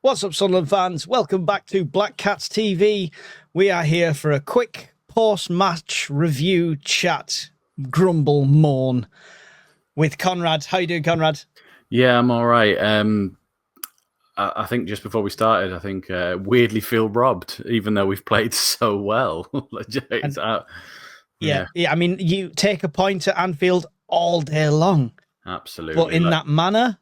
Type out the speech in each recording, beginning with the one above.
What's up, Sunderland fans? Welcome back to Black Cats TV. We are here for a quick post-match review chat, grumble, moan with Conrad. How you doing, Conrad? Yeah, I'm all right. I think just before we started, I think weirdly feel robbed, even though we've played so well. Yeah. I mean, you take a point at Anfield all day long, Absolutely. but in that manner,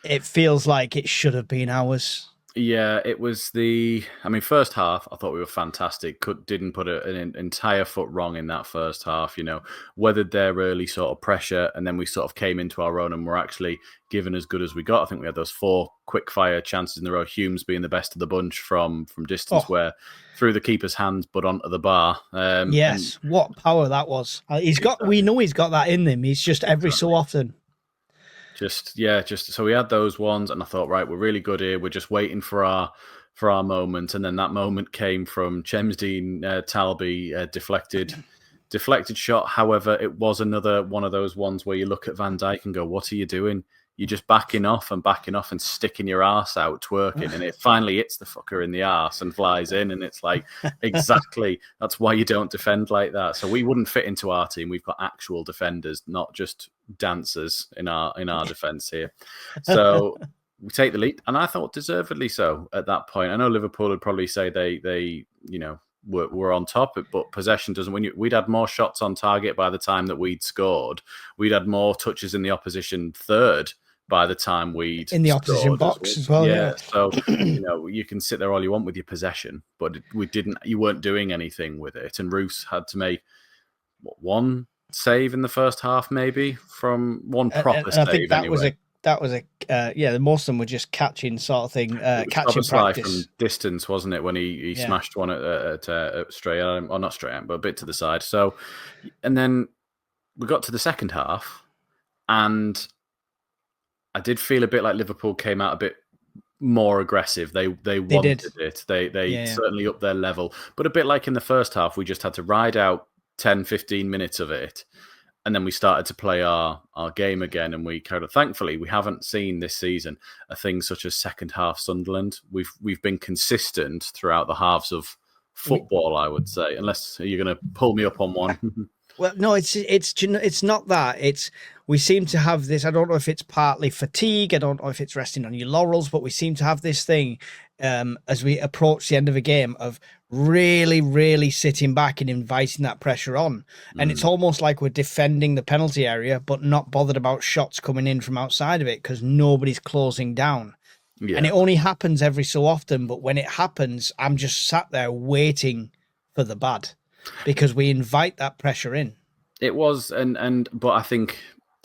it feels like it should have been ours. Yeah, it was first half, I thought we were fantastic. Didn't put an entire foot wrong in that first half, weathered their early sort of pressure, and then we sort of came into our own and were actually given as good as we got. I think we had those 4 quick fire chances in a row, Humes being the best of the bunch from distance, where through the keeper's hands, but onto the bar. Yes, what power that was. We know he's got that in him. He's just every so often. So we had those ones, and I thought, right, we're really good here. We're just waiting for our moment, and then that moment came from Chemsdean Talby, deflected shot. However, it was another one of those ones where you look at Van Dijk and go, "What are you doing? You're just backing off and sticking your arse out, twerking, and it finally hits the fucker in the arse and flies in." And it's like, exactly, that's why you don't defend like that. So we wouldn't fit into our team. We've got actual defenders, not just dancers in our defence here. So we take the lead, and I thought deservedly so at that point. I know Liverpool would probably say they were on top, but possession doesn't win you. We'd had more shots on target by the time that we'd scored. We'd had more touches in the opposition third by the time we'd in the opposition box as well. Yeah. So you can sit there all you want with your possession, but you weren't doing anything with it. And Roos had to make one save in the first half, maybe from one proper save. I think that was the most of them were just catching sort of thing, catching practice from distance, wasn't it? When he smashed one at straight arm, or not straight arm, but a bit to the side. So, and then we got to the second half, and I did feel a bit like Liverpool came out a bit more aggressive. They wanted it. They certainly upped their level, but a bit like in the first half, we just had to ride out 10-15 minutes of it. And then we started to play our game again, and we kind of, thankfully, we haven't seen this season a thing such as second half Sunderland. We've been consistent throughout the halves of football, I would say, unless you're going to pull me up on one. Well, no, it's not that. We seem to have this. I don't know if it's partly fatigue. I don't know if it's resting on your laurels, but we seem to have this thing as we approach the end of a game of really, really sitting back and inviting that pressure on. And it's almost like we're defending the penalty area, but not bothered about shots coming in from outside of it because nobody's closing down. Yeah. And it only happens every so often. But when it happens, I'm just sat there waiting for the bad because we invite that pressure in. It was, but I think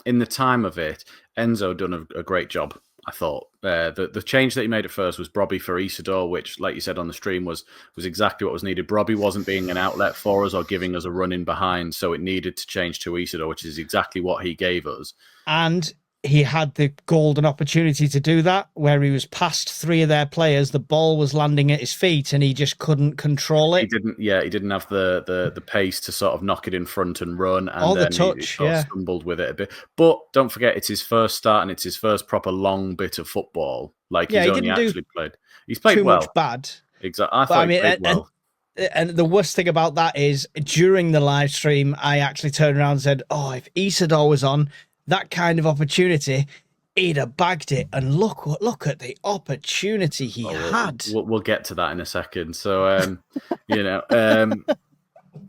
in the time of it, Enzo done a great job. I thought the change that he made at first was Brobby for Isidore, which, like you said on the stream, was exactly what was needed. Brobby wasn't being an outlet for us or giving us a run in behind, so it needed to change to Isidore, which is exactly what he gave us. And he had the golden opportunity to do that, where he was past 3 of their players, the ball was landing at his feet, and he just couldn't control it. He didn't have the pace to sort of knock it in front and run, and all then the touch, he stumbled with it a bit. But don't forget, it's his first start, and it's his first proper long bit of football. Like he's only actually played. He's played too well. Much bad. Exactly. I thought he played well. And the worst thing about that is, during the live stream, I actually turned around and said, "Oh, if Isidore was on that kind of opportunity, he'd have bagged it." And look at the opportunity he had. We'll get to that in a second. So,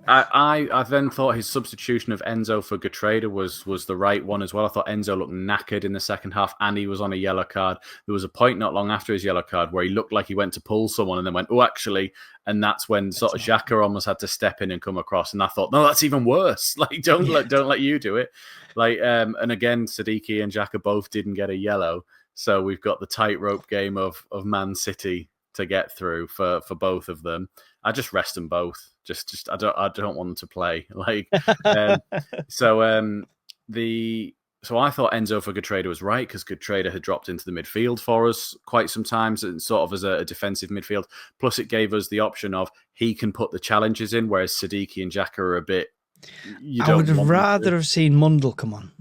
I then thought his substitution of Enzo for Getrada was the right one as well. I thought Enzo looked knackered in the second half, and he was on a yellow card. There was a point not long after his yellow card where he looked like he went to pull someone and then went, "Oh, actually," and that's when sort of Xhaka almost had to step in and come across. And I thought, no, that's even worse. Like, don't let you do it. Like, and again, Siddiqui and Xhaka both didn't get a yellow, so we've got the tightrope game of Man City to get through for both of them. I just rest them both. Just I don't want them to play. Like, so I thought Enzo for Getrada was right, because Getrada had dropped into the midfield for us quite some times, and sort of as a defensive midfield. Plus, it gave us the option of he can put the challenges in, whereas Siddiqui and Xhaka are a bit. I would have rather have seen Mundle come on.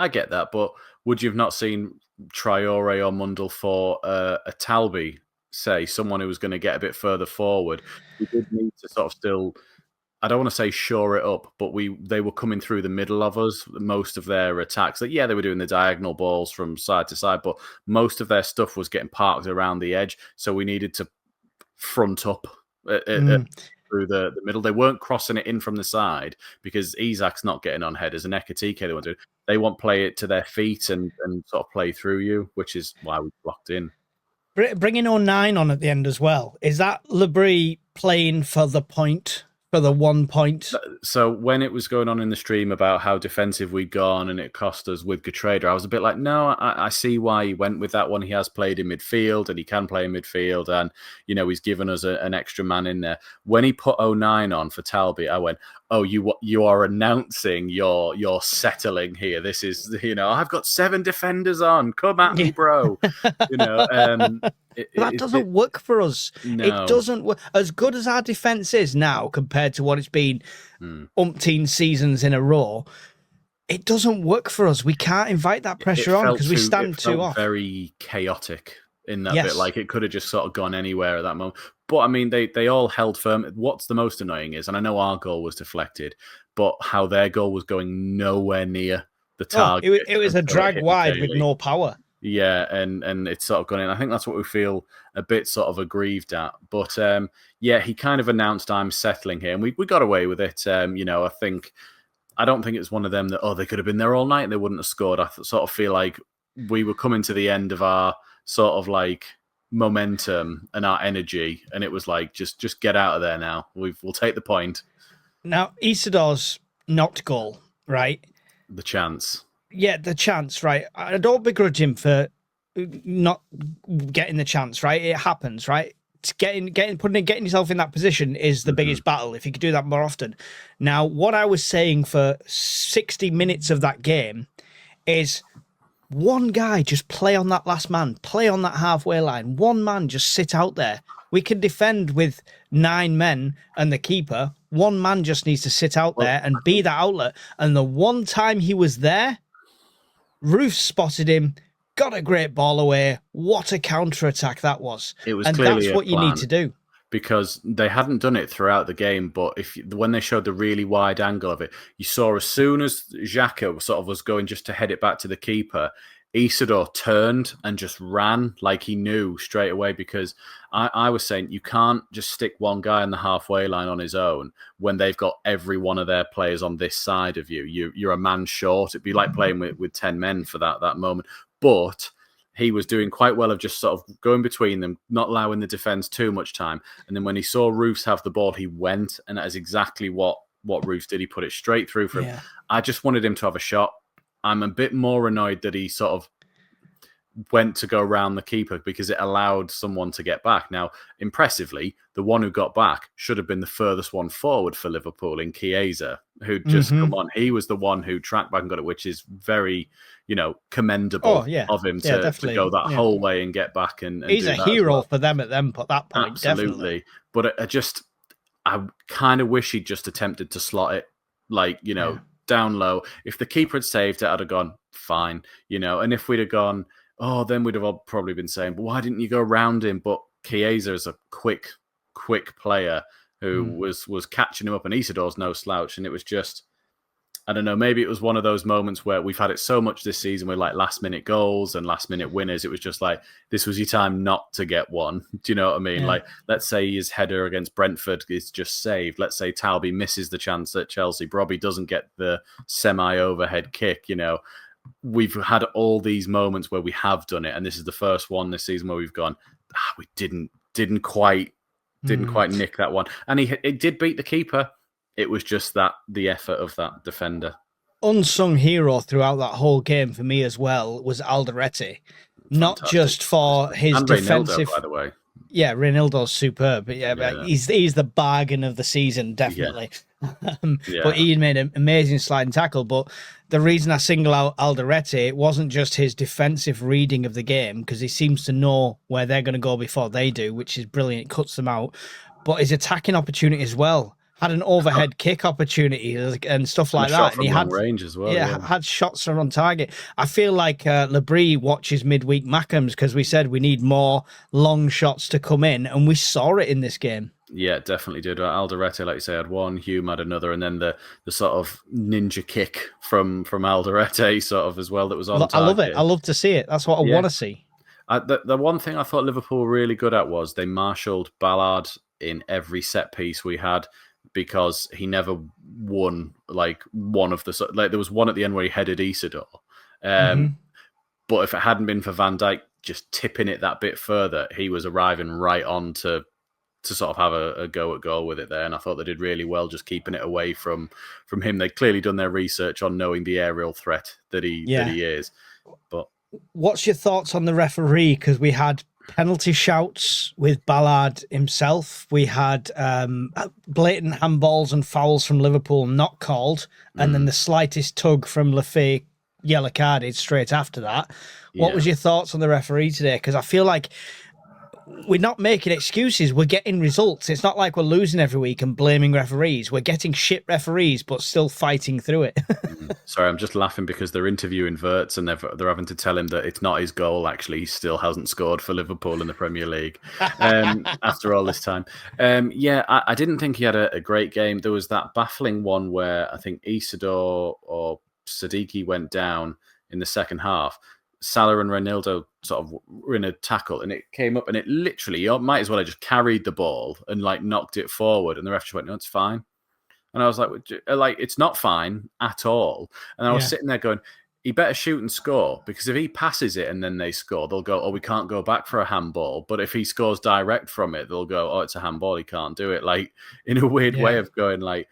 I get that, but would you have not seen Traore or Mundle for a Talby say, someone who was going to get a bit further forward. We did need to sort of still, I don't want to say shore it up, but they were coming through the middle of us. Most of their attacks, like, yeah, they were doing the diagonal balls from side to side, but most of their stuff was getting parked around the edge. So we needed to front up through the middle. They weren't crossing it in from the side because Isak's not getting on headers, and Ekatike, they want play it to their feet and sort of play through you, which is why we blocked in. Bringing 09 on at the end as well. Is that Labrie playing for the point? For the 1 point. So when it was going on in the stream about how defensive we'd gone and it cost us with Getrader, I was a bit like, no, I see why he went with that one. He has played in midfield and he can play in midfield, and he's given us an extra man in there. When he put 09 on for Talby, I went, oh, you are announcing you're settling here. This is, I've got 7 defenders on. Come at me, bro. That doesn't work for us. No. It doesn't work. As good as our defence is now compared to what it's been umpteen seasons in a row, it doesn't work for us. We can't invite that pressure on because we stand too off. Very chaotic in that bit. Like, it could have just sort of gone anywhere at that moment. But, I mean, they all held firm. What's the most annoying is, and I know our goal was deflected, but how their goal was going nowhere near the target. It was a drag wide with no power. Yeah, and it's sort of gone in. I think that's what we feel a bit sort of aggrieved at. But he kind of announced, I'm settling here, and we got away with it. I don't think it's one of them that, they could have been there all night and they wouldn't have scored. I sort of feel like we were coming to the end of our sort of like momentum and our energy, and it was like, just get out of there now. We'll take the point. Now, Isidor's not goal, right? The chance. Yeah, the chance, right? I don't begrudge him for not getting the chance, right? It happens, right? Getting yourself in that position is the biggest battle. If you could do that more often. Now, what I was saying for 60 minutes of that game is one guy just play on that last man, play on that halfway line. One man just sit out there. We can defend with 9 men and the keeper. One man just needs to sit out there and be that outlet. And the one time he was there, Roof spotted him, got a great ball away. What a counter-attack that was. It was, and clearly that's what you need to do. Because they hadn't done it throughout the game, but when they showed the really wide angle of it, you saw as soon as Xhaka sort of was going just to head it back to the keeper, Isidore turned and just ran like he knew straight away, because I was saying you can't just stick one guy on the halfway line on his own when they've got every one of their players on this side of you. You're a man short. It'd be like playing with 10 men for that moment. But he was doing quite well of just sort of going between them, not allowing the defence too much time. And then when he saw Roofs have the ball, he went, and that is exactly what Roofs did. He put it straight through for him. Yeah. I just wanted him to have a shot. I'm a bit more annoyed that he sort of went to go around the keeper because it allowed someone to get back. Now, impressively, the one who got back should have been the furthest one forward for Liverpool in Chiesa, who'd just come on. He was the one who tracked back and got it, which is very, commendable of him to go that whole way and get back. And he's a hero for them at that point. Absolutely. Definitely. But I kind of wish he'd just attempted to slot it, like, down low. If the keeper had saved it, I'd have gone, fine, and if we'd have gone, then we'd have all probably been saying, but why didn't you go around him? But Chiesa is a quick player who was catching him up, and Isidore's no slouch. And it was just, I don't know, maybe it was one of those moments where we've had it so much this season with like last minute goals and last minute winners. It was just like, this was your time not to get one. Do you know what I mean? Yeah. Like, let's say his header against Brentford is just saved. Let's say Talby misses the chance at Chelsea. Robbie doesn't get the semi-overhead kick, We've had all these moments where we have done it, and this is the first one this season where we've gone, we didn't quite nick that one. And it did beat the keeper. It was just the effort of that defender. Unsung hero throughout that whole game for me as well was Alderete. Not just for his and defensive, Reynaldo, by the way. Yeah, Reynaldo's superb. But he's the bargain of the season, definitely. Yeah. But he made an amazing sliding tackle. But the reason I single out Alderete, it wasn't just his defensive reading of the game, because he seems to know where they're going to go before they do, which is brilliant. It cuts them out. But his attacking opportunity as well. had an overhead kick opportunity and stuff And a like shot that, and he from long had range as well. Yeah. had shots that are on target. I feel like Labrie watches midweek Mackems because we said we need more long shots to come in, and we saw it in this game. Yeah, definitely did. Alderete, like you say, had one, Hume had another, and then the sort of ninja kick from Alderete sort of as well that was on I love it. target. I love to see it. That's what I want to see. The one thing I thought Liverpool were really good at was they marshalled Ballard in every set piece we had, because he never won like one of the, like there was one at the end where he headed Isidore. But if it hadn't been for Van Dijk just tipping it that bit further, he was arriving right on to sort of have a go at goal with it there. And I thought they did really well just keeping it away from him. They'd clearly done their research on knowing the aerial threat that he is. But what's your thoughts on the referee? Because we had penalty shouts with Ballard himself. We had blatant handballs and fouls from Liverpool not called, and then the slightest tug from Lafay yellow carded straight after that. What was your thoughts on the referee today? Because I feel like we're not making excuses. We're getting results. It's not like we're losing every week and blaming referees. We're getting shit referees, but still fighting through it. Sorry, I'm just laughing because they're interviewing Wirtz and they're having to tell him that it's not his goal. Actually, he still hasn't scored for Liverpool in the Premier League after all this time. I didn't think he had a great game. There was that baffling one where I think Isidore or Siddiqui went down in the second half. Salah and Ronaldo sort of were in a tackle, and it came up, and it literally, you might as well have just carried the ball and like knocked it forward, and the ref just went, "No, it's fine." And I was like, it's not fine at all. And I was sitting there going, he better shoot and score, because if he passes it and then they score, they'll go, "Oh, we can't go back for a handball." But if he scores direct from it, they'll go, "Oh, it's a handball, he can't do it." Like, in a weird way of going, like,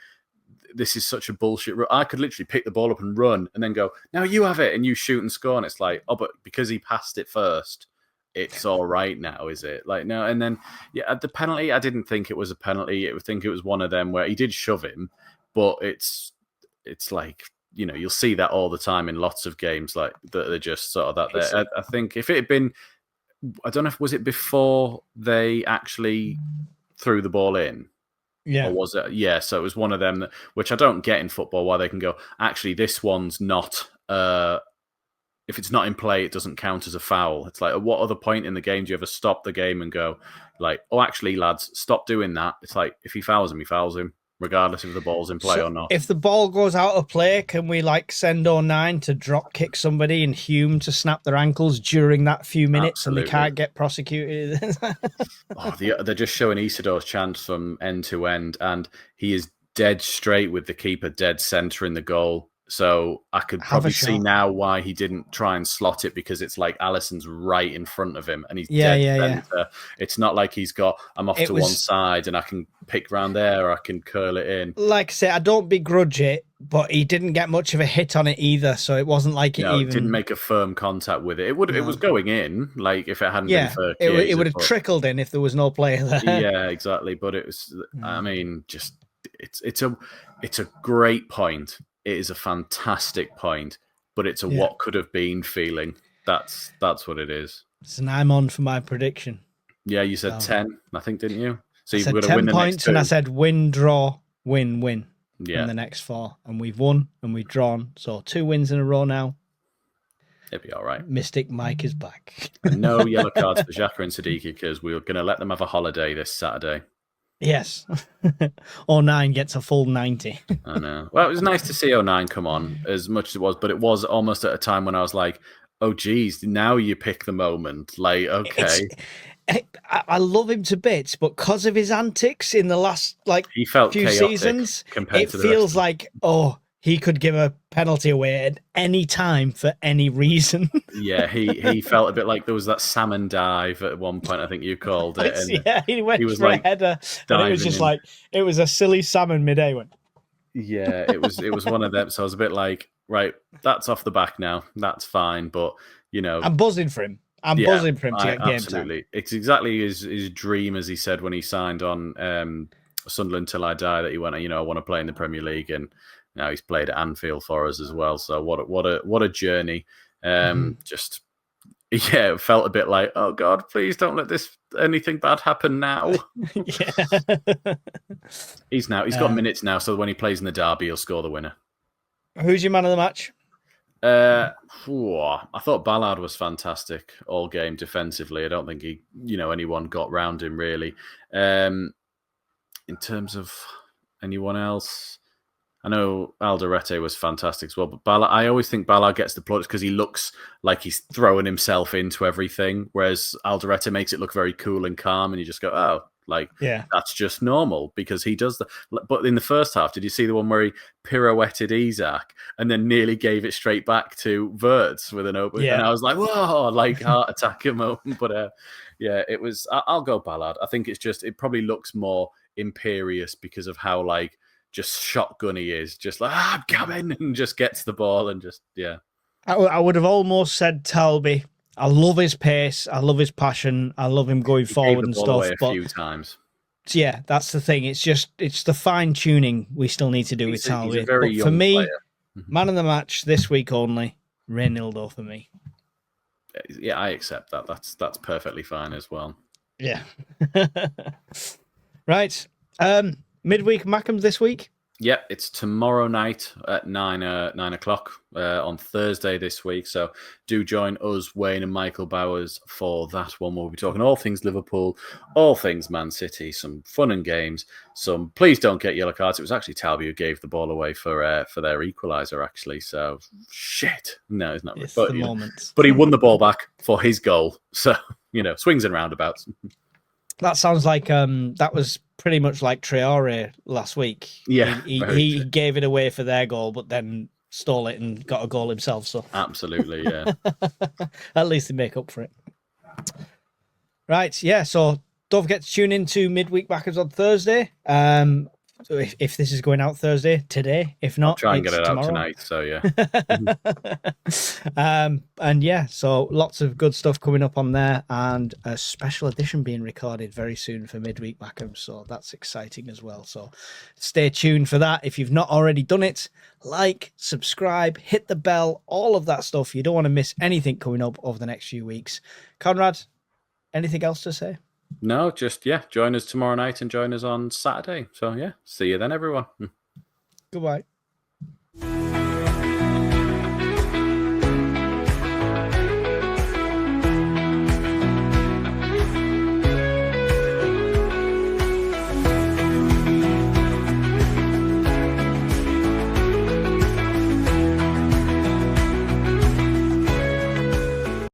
this is such a bullshit. I could literally pick the ball up and run and then go, "Now you have it," and you shoot and score. And it's like, oh, but because he passed it first, it's all right now, is it? Like, no. And then, the penalty, I didn't think it was a penalty. I think it was one of them where he did shove him, but it's like, you'll see that all the time in lots of games, like that they're just sort of that. I think if it had been, I don't know if was it before they actually threw the ball in. Yeah. Or was it? Yeah, so it was one of them, which I don't get in football, why they can go, actually, this one's not, if it's not in play, it doesn't count as a foul. It's like, at what other point in the game do you ever stop the game and go, like, oh, actually, lads, stop doing that? It's like, if he fouls him, regardless if the ball's in play or not. If the ball goes out of play, can we send 09 to drop kick somebody and Hume to snap their ankles during that few minutes? Absolutely. And they can't get prosecuted? They're just showing Isidore's chance from end to end, and he is dead straight with the keeper, dead centre in the goal. So I could probably see now why he didn't try and slot it, because it's like Alisson's right in front of him and he's dead centre. It's not like he's got, I'm off to one side and I can pick round there or I can curl it in. Like I say, I don't begrudge it, but he didn't get much of a hit on it either, so it wasn't like it didn't make a firm contact with it. It was going in, like if it hadn't been for Chiesa, it would have trickled in if there was no player there. Yeah, exactly. But it was, I mean, just it's a great point. It is a fantastic point, but it's a what could have been feeling. That's what it is. So now I'm on for my prediction. Yeah, you said 10, I think, didn't you? So you've got to win the next 2. And I said win, draw, win in the next 4. And we've won and we've drawn. So 2 wins in a row now. It'll be all right. Mystic Mike is back. No yellow cards for Xhaka and Siddiqui, because we were going to let them have a holiday this Saturday. Yes. 09 gets a full 90. I know. Well, it was nice to see 09 come on as much as it was, but it was almost at a time when I was like, oh, geez, now you pick the moment. Like, okay. I love him to bits, but because of his antics in the last he felt few seasons, it feels like, he could give a penalty away at any time for any reason. Yeah, he felt a bit like there was that salmon dive at one point, I think you called it. And he went for a header, and it was just like, it was a silly salmon mid-air one. Yeah, it was one of them. So I was a bit like, right, that's off the back now. That's fine, but, I'm buzzing for him. I'm buzzing for him to get game absolutely time. It's exactly his dream, as he said when he signed on Sunderland Till I Die, that he went, I want to play in the Premier League, and now he's played at Anfield for us as well. So what a journey. Just, it felt a bit like, oh God, please don't let anything bad happen now. He's got minutes now, so when he plays in the derby, he'll score the winner. Who's your man of the match? I thought Ballard was fantastic all game defensively. I don't think anyone got round him really. In terms of anyone else, I know Alderete was fantastic as well, but Ballard, I always think Ballard gets the plaudits because he looks like he's throwing himself into everything, whereas Alderete makes it look very cool and calm, and you just go, oh, that's just normal because he does that. But in the first half, did you see the one where he pirouetted Isak and then nearly gave it straight back to Wirtz with an open? Yeah. And I was like, whoa, heart attack moment. But it was. I'll go Ballard. I think it probably looks more imperious because of how just shotgun he is, just I'm coming, and just gets the ball and just I would have almost said Talby. I love his pace. I love his passion. I love him going forward and stuff. A few times. Yeah, that's the thing. It's the fine tuning we still need to do with Talby. He's a very young for me, player. Man of the match this week only, Reynildo for me. Yeah, I accept that. That's perfectly fine as well. Yeah. Right. Midweek Mackems this week. Yeah, it's tomorrow night at 9 o'clock on Thursday this week. So do join us, Wayne and Michael Bowers, for that one. We'll be talking all things Liverpool, all things Man City, some fun and games. Please don't get yellow cards. It was actually Talby who gave the ball away for their equaliser, actually. So shit. No, it's not. It's the moment. But he won the ball back for his goal. So swings and roundabouts. That sounds like that was pretty much like Traore last week. Yeah, he gave it away for their goal, but then stole it and got a goal himself. So absolutely, yeah. At least they make up for it. Right, yeah. So don't forget to tune into Midweek Backers on Thursday. So if this is going out Thursday, today. If not, I'll try and get it tomorrow. out tonight. So yeah. And yeah, so lots of good stuff coming up on there, and a special edition being recorded very soon for Midweek Mackems. So that's exciting as well. So stay tuned for that. If you've not already done it, like, subscribe, hit the bell, all of that stuff. You don't want to miss anything coming up over the next few weeks. Conrad, anything else to say? No, just join us tomorrow night and join us on Saturday. So see you then, everyone. Goodbye.